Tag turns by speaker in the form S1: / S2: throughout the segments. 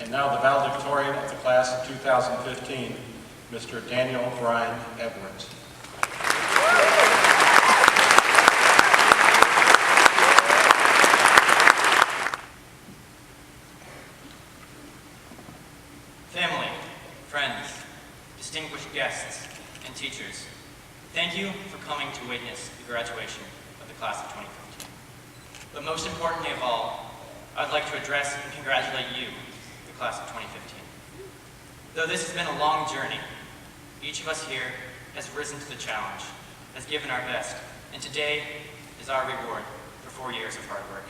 S1: And now the valedictorian of the class of 2015, Mr. Daniel Brian Edwards.
S2: Family, friends, distinguished guests, and teachers, thank you for coming to witness the graduation of the class of 2015. But most importantly of all, I'd like to address and congratulate you, the class of 2015. Though this has been a long journey, each of us here has risen to the challenge, has given our best, and today is our reward for 4 years of hard work.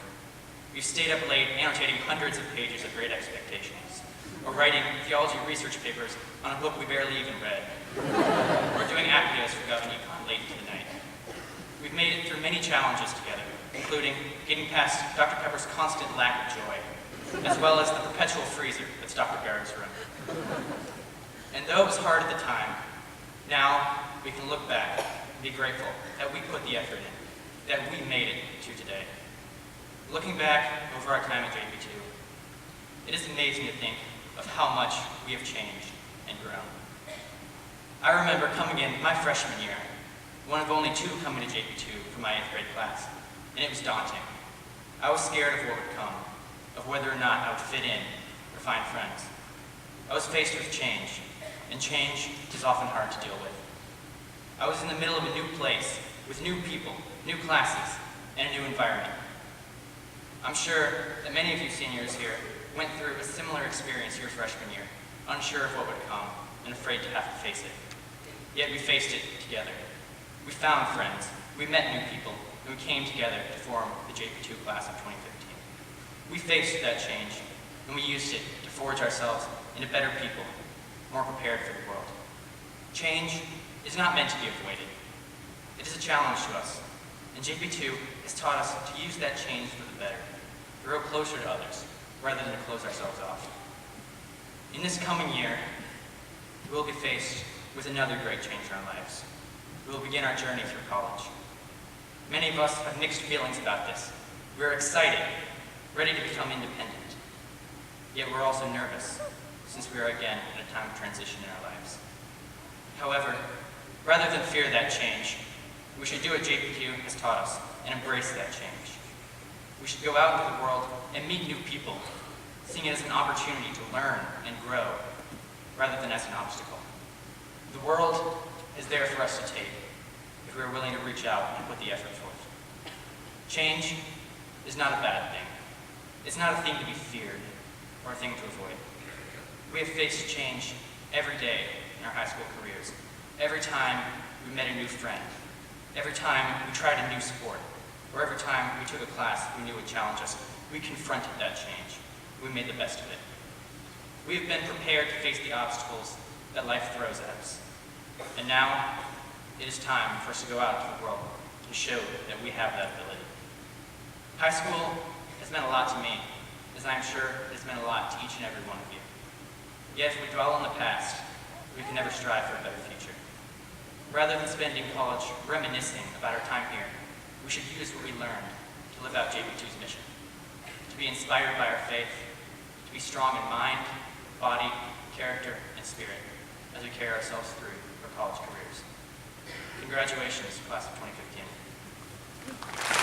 S2: We've stayed up late annotating hundreds of pages of Great Expectations, or writing theology research papers on a book we barely even read, or doing Actios for Gov and Econ late into the night. We've made it through many challenges together, including getting past Dr. Pepper's constant lack of joy, as well as the perpetual freezer that's Dr. Barrett's room. And though it was hard at the time, now we can look back and be grateful that we put the effort in, that we made it to today. Looking back over our time at JPII, it is amazing to think of how much we have changed and grown. I remember coming in my freshman year, one of only 2 coming to JPII for my 8th grade class, and it was daunting. I was scared of what would come, of whether or not I would fit in or find friends. I was faced with change, and change is often hard to deal with. I was in the middle of a new place, with new people, new classes, and a new environment. I'm sure that many of you seniors here went through a similar experience your freshman year, unsure of what would come and afraid to have to face it. Yet we faced it together. We found friends, we met new people, and we came together to form the JPII class of 2015. We faced that change, and we used it to forge ourselves into better people, more prepared for the world. Change is not meant to be avoided. It is a challenge to us, and JPII has taught us to use that change for the better, to grow closer to others, rather than to close ourselves off. In this coming year, we will be faced with another great change in our lives. We will begin our journey through college. Many of us have mixed feelings about this. We're excited, ready to become independent. Yet we're also nervous, since we are again at a time of transition in our lives. However, rather than fear that change, we should do what JPII has taught us and embrace that change. We should go out into the world and meet new people, seeing it as an opportunity to learn and grow, rather than as an obstacle. The world is there for us to take, if we are willing to reach out and put the effort forth. Change is not a bad thing. It's not a thing to be feared, or a thing to avoid. We have faced change every day in our high school careers. Every time we met a new friend, every time we tried a new sport, or every time we took a class we knew would challenge us, we confronted that change. We made the best of it. We have been prepared to face the obstacles that life throws at us. And now, it is time for us to go out into the world and show that we have that ability. High school has meant a lot to me, as I am sure it has meant a lot to each and every one of you. Yet if we dwell on the past, we can never strive for a better future. Rather than spending college reminiscing about our time here, we should use what we learned to live out JPII's mission, to be inspired by our faith, to be strong in mind, body, character, and spirit as we carry ourselves through our college careers. Congratulations, class of 2015.